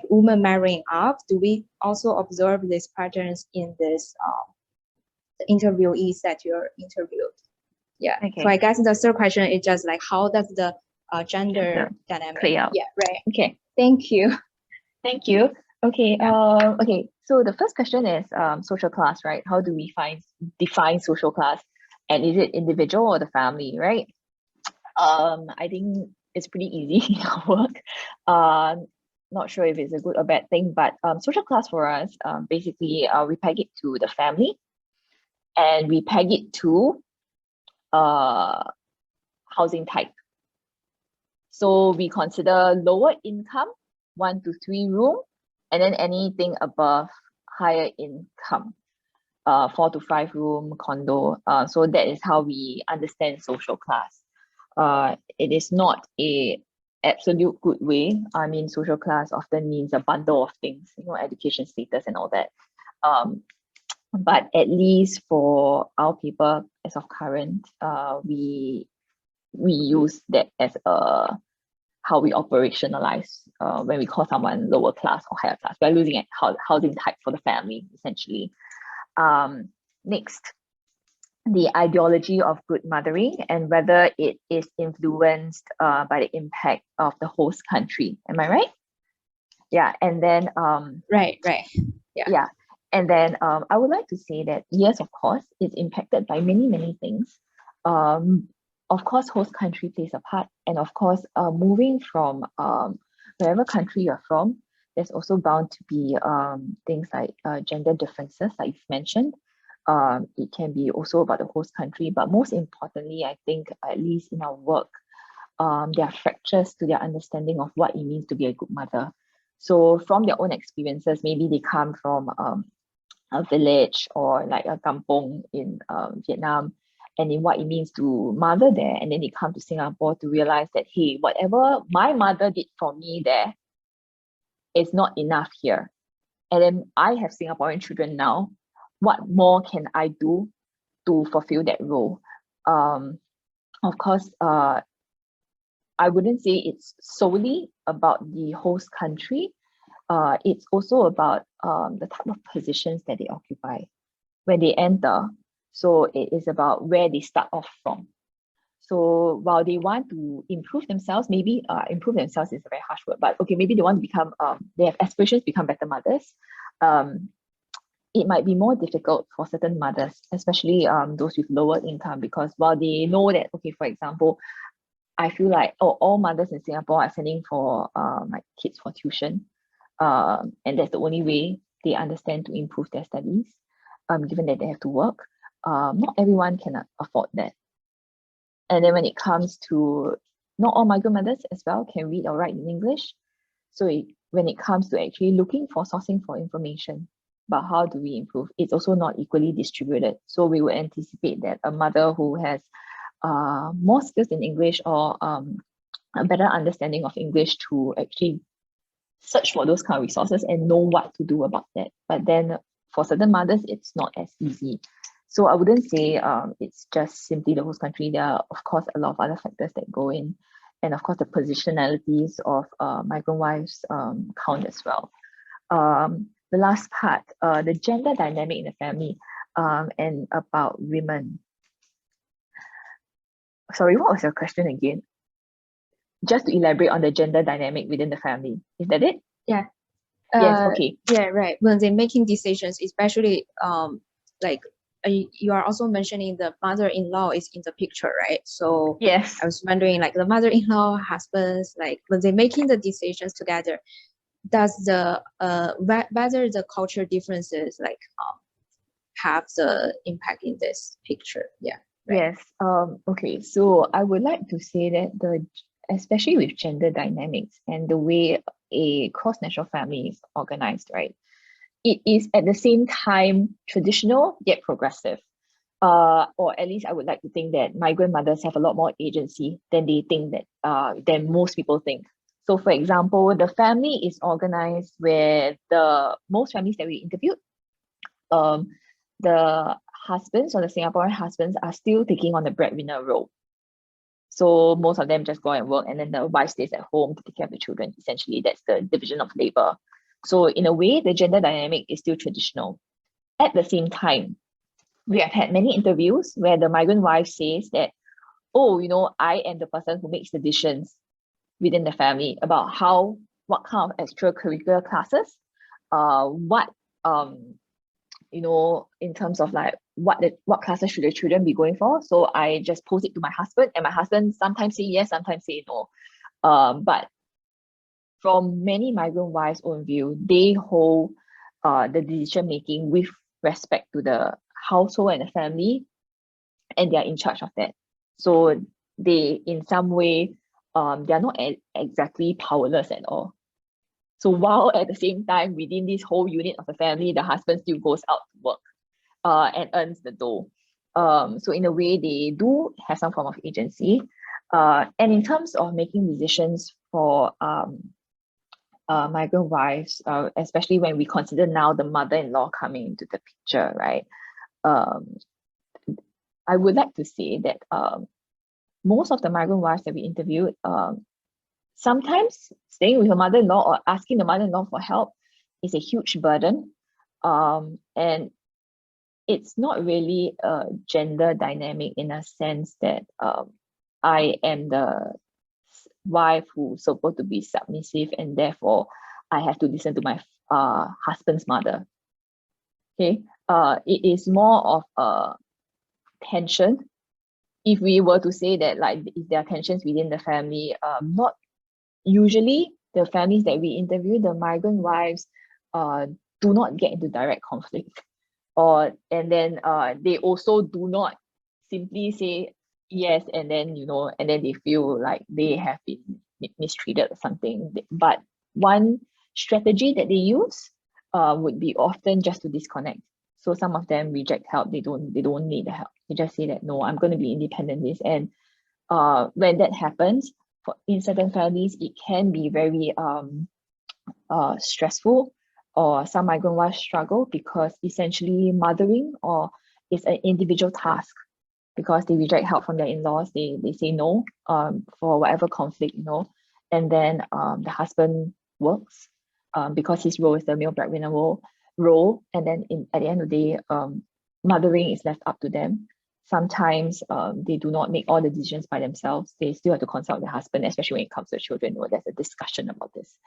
women marrying up. Do we also observe these patterns in this the interviewees that you're interviewed? Yeah. So I guess the third question is just how does the gender dynamic
play out?
Yeah. Right.
Okay.
Thank you.
Thank you. Okay. Okay. So the first question is social class, right? How do we define social class, and is it individual or the family, right? I think it's pretty easy in our work. Not sure if it's a good or bad thing, but social class for us, basically, we peg it to the family, and we peg it to housing type. So we consider lower income, 1 to 3 room, and then anything above higher income, 4 to 5 room condo. So that is how we understand social class. It is not a absolute good way. I mean, social class often means a bundle of things, education status and all that. But at least for our people as of current, we use that as how we operationalize when we call someone lower class or higher class. We're losing at housing type for the family, essentially. Next, the ideology of good mothering and whether it is influenced by the impact of the host country. Am I right? Yeah, and then
right.
Yeah. And then I would like to say that yes, of course, it's impacted by many things. Of course, host country plays a part, and of course, moving from wherever country you're from, there's also bound to be things like gender differences, like you've mentioned. It can be also about the host country, but most importantly, I think, at least in our work, there are fractures to their understanding of what it means to be a good mother. So from their own experiences, maybe they come from a village or like a kampong in Vietnam, and in what it means to mother there, and then they come to Singapore to realize that, hey, whatever my mother did for me there is not enough here. And then I have Singaporean children now. What more can I do to fulfill that role? Of course, I wouldn't say it's solely about the host country. It's also about the type of positions that they occupy when they enter. So it is about where they start off from. So while they want to improve themselves, maybe improve themselves is a very harsh word, but okay, maybe they want to become, they have aspirations to become better mothers. It might be more difficult for certain mothers, especially those with lower income, because while they know that, okay, for example, I feel like all mothers in Singapore are sending for my kids for tuition, and that's the only way they understand to improve their studies, given that they have to work. Not everyone can afford that. And then when it comes to, not all migrant mothers as well can read or write in English. So when it comes to actually looking for sourcing for information about how do we improve, it's also not equally distributed. So we would anticipate that a mother who has more skills in English or a better understanding of English to actually search for those kind of resources and know what to do about that. But then for certain mothers, it's not as easy. So I wouldn't say it's just simply the host country. There are, of course, a lot of other factors that go in. And of course, the positionalities of migrant wives count as well. The last part, the gender dynamic in the family and about women. Sorry, what was your question again? Just to elaborate on the gender dynamic within the family. Is that it?
Yeah.
Yes, okay.
Yeah, right. When they're making decisions, especially like you are also mentioning the mother-in-law is in the picture, right? So
yes,
I was wondering, like the mother-in-law, husbands, like when they're making the decisions together, does the whether the culture differences like have the impact in this picture? Yeah.
Right. Yes. Okay. So I would like to say that especially with gender dynamics and the way a cross-national family is organized, right? It is at the same time traditional yet progressive. Or at least I would like to think that migrant mothers have a lot more agency than they think that than most people think. So for example, the family is organized where most families that we interviewed, the husbands or the Singaporean husbands are still taking on the breadwinner role. So most of them just go and work, and then the wife stays at home to take care of the children. Essentially, that's the division of labor. So in a way, the gender dynamic is still traditional. At the same time, we have had many interviews where the migrant wife says that, oh, I am the person who makes the decisions within the family about what kind of extracurricular classes, in terms of like what classes should the children be going for. So I just post it to my husband, and my husband sometimes say yes, sometimes say no. But from many migrant wives' own view, they hold the decision making with respect to the household and the family, and they are in charge of that. So they, in some way, they are not exactly powerless at all. So while at the same time, within this whole unit of the family, the husband still goes out to work and earns the dough. So in a way, they do have some form of agency. And in terms of making decisions for migrant wives, especially when we consider now the mother-in-law coming into the picture, right? I would like to say that most of the migrant wives that we interviewed, sometimes staying with a mother-in-law or asking the mother-in-law for help is a huge burden. And it's not really a gender dynamic in a sense that I am the wife who's supposed to be submissive and therefore I have to listen to my husband's mother. Okay, it is more of a tension. If we were to say that, like, if there are tensions within the family, not usually the families that we interview, the migrant wives do not get into direct conflict, and then they also do not simply say yes and then and then they feel like they have been mistreated or something. But one strategy that they use would be often just to disconnect. So some of them reject help. They don't need the help. They just say that no, I'm going to be independent. And when that happens, in certain families, it can be very stressful, or some migrant wives struggle because essentially mothering is an individual task, because they reject help from their in-laws. They say no for whatever conflict, and then the husband works because his role is the male breadwinner role, and then at the end of the day, mothering is left up to them. Sometimes they do not make all the decisions by themselves. They still have to consult their husband, especially when it comes to children. There's a discussion about this.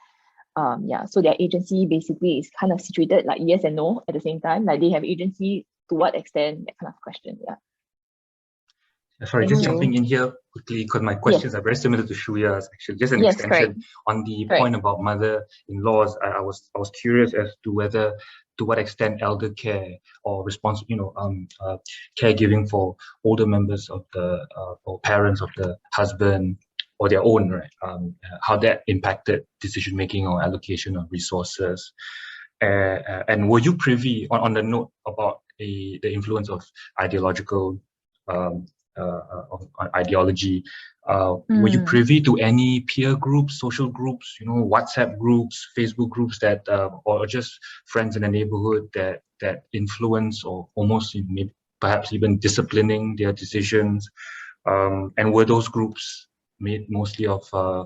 So their agency basically is kind of situated like yes and no at the same time. Like they have agency to what extent, that kind of question.
Sorry, just jumping in here quickly, because my questions are very similar to Shuya's, actually. Just an extension on the point about mother-in-laws. I was curious as to what extent elder care or caregiving for older members of the or parents of the husband or their own, right? How that impacted decision making or allocation of resources. And were you privy on the note about the influence of ideological ideology? Were you privy to any peer groups, social groups, WhatsApp groups, Facebook groups that, or just friends in the neighborhood that influence or almost maybe perhaps even disciplining their decisions? And were those groups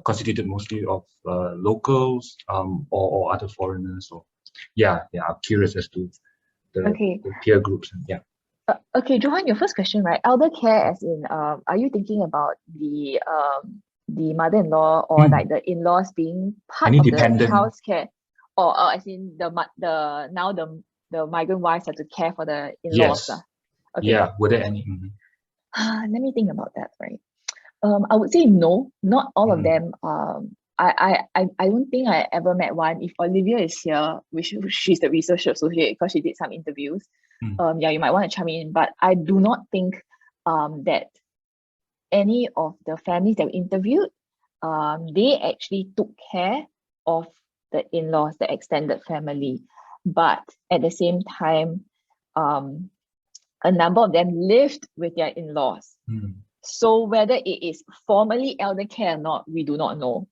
constituted mostly of locals or other foreigners? Or I'm curious as to the peer groups.
Okay, Johan, your first question, right? Elder care, as in, are you thinking about the mother-in-law or like the in-laws being part of the house care, or as in the migrant wives have to care for the in-laws?
Yes.
Okay.
Yeah. Were there any?
Let me think about that. Right. I would say no, not all of them. I don't think I ever met one. If Olivia is here, she's the research associate because she did some interviews. You might want to chime in, but I do not think that any of the families that we interviewed, they actually took care of the in-laws, the extended family. But at the same time, a number of them lived with their in-laws. So whether it is formally elder care or not, we do not know.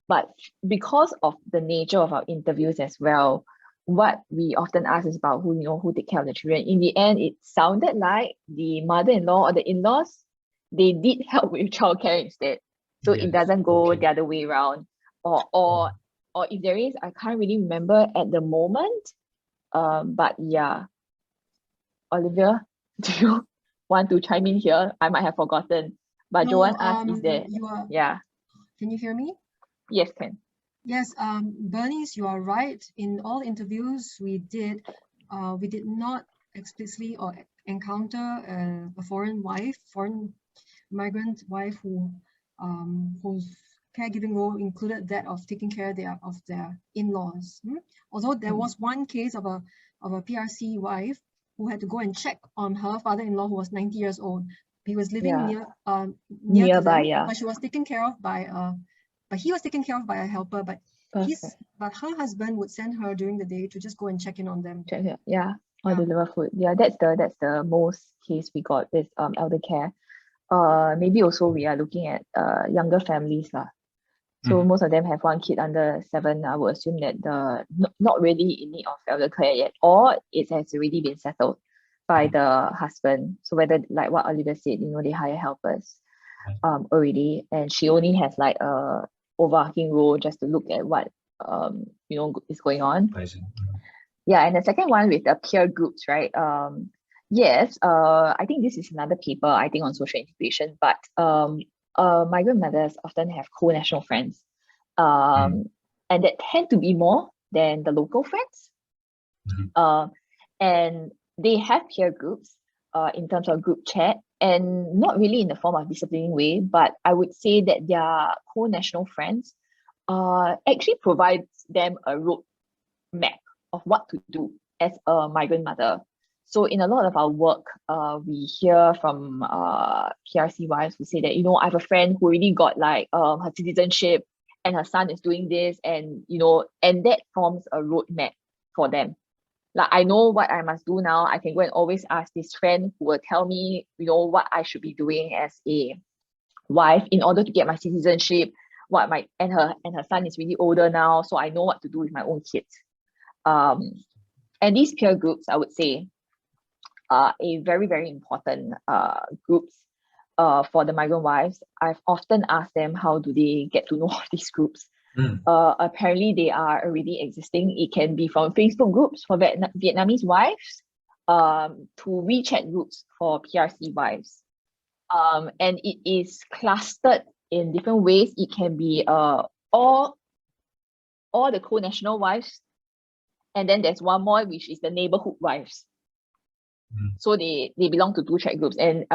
But because of the nature of our interviews as well, what we often ask is about who take care of the children. In the end, it sounded like the mother-in-law or the in-laws, they did help with childcare instead. So it doesn't go the other way around. Or if there is, I can't really remember at the moment. But yeah, Olivia, do you want to chime in here? I might have forgotten. But Joanne asked, is there?
Can you hear me?
Yes, can.
Yes, Bernice, you are right. In all interviews we did not explicitly or encounter a foreign migrant wife whose caregiving role included that of taking care of their in-laws. Although there was one case of a PRC wife who had to go and check on her father-in-law, who was 90 years old. He was living nearby, to them, but she was taken care of by but he was taken care of by a helper. But her husband would send her during the day to just go and check in on them.
Or deliver food. That's the most case we got with elder care. Maybe also we are looking at younger families lah. So most of them have one kid under 7. I would assume that not really in need of elder care yet, or it has already been settled by the husband. So whether, like what Olivia said, they hire helpers already, and she only has like a overarching role just to look at what is going on. And the second one with the peer groups, right? Yes, I think this is another paper, I think, on social integration, but migrant mothers often have co-national friends, and that tend to be more than the local friends. And they have peer groups in terms of group chat, and not really in the form of disciplining way, but I would say that their co-national friends actually provides them a road map of what to do as a migrant mother. So in a lot of our work, we hear from PRC wives who say that, you know, I have a friend who already got like her citizenship and her son is doing this, and you know, and that forms a roadmap for them. Like, I know what I must do now. I can go and always ask this friend who will tell me, you know, what I should be doing as a wife in order to get my citizenship. What my and her son is really older now, so I know what to do with my own kids. And these peer groups, I would say, are a very, very important groups for the migrant wives. I've often asked them, how do they get to know all these groups? Apparently they are already existing. It can be from Facebook groups for Vietnamese wives to WeChat groups for PRC wives. And it is clustered in different ways. It can be all the co-national wives, and then there's one more which is the neighborhood wives. So they belong to two chat groups, and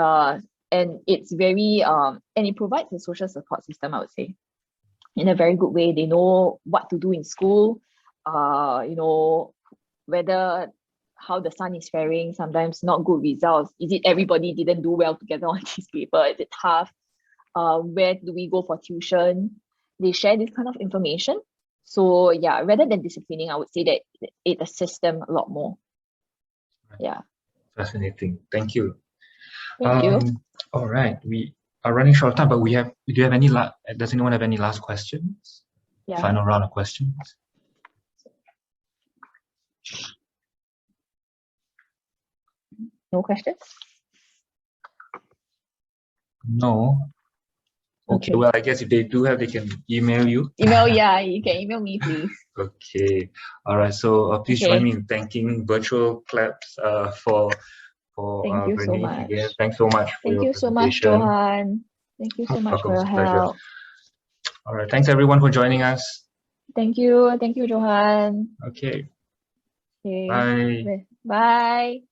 it's very and it provides a social support system, I would say, in a very good way. They know what to do in school, you know, whether how the son is faring, sometimes not good results. Is it everybody didn't do well together on this paper? Is it tough? Where do we go for tuition? They share this kind of information. So yeah, rather than disciplining, I would say that it assists them a lot more. Yeah.
Fascinating. Thank you.
Thank you.
All right, we are running short of time, but do you have any does anyone have any last questions?
Yeah.
Final round of questions.
No questions?
No. Okay, well, I guess if they do have, they can email you.
Yeah, you can email me, please.
Okay. All right. So please join me in thanking Virtual Claps for
Thank you so
Bernice
much.
again. Thanks so much for
Thank
your
you so much,
presentation.
Johan. Thank you so much for your
Pleasure.
help.
All right. Thanks everyone for joining us.
Thank you, Johan.
Okay.
Okay.
Bye.
Bye.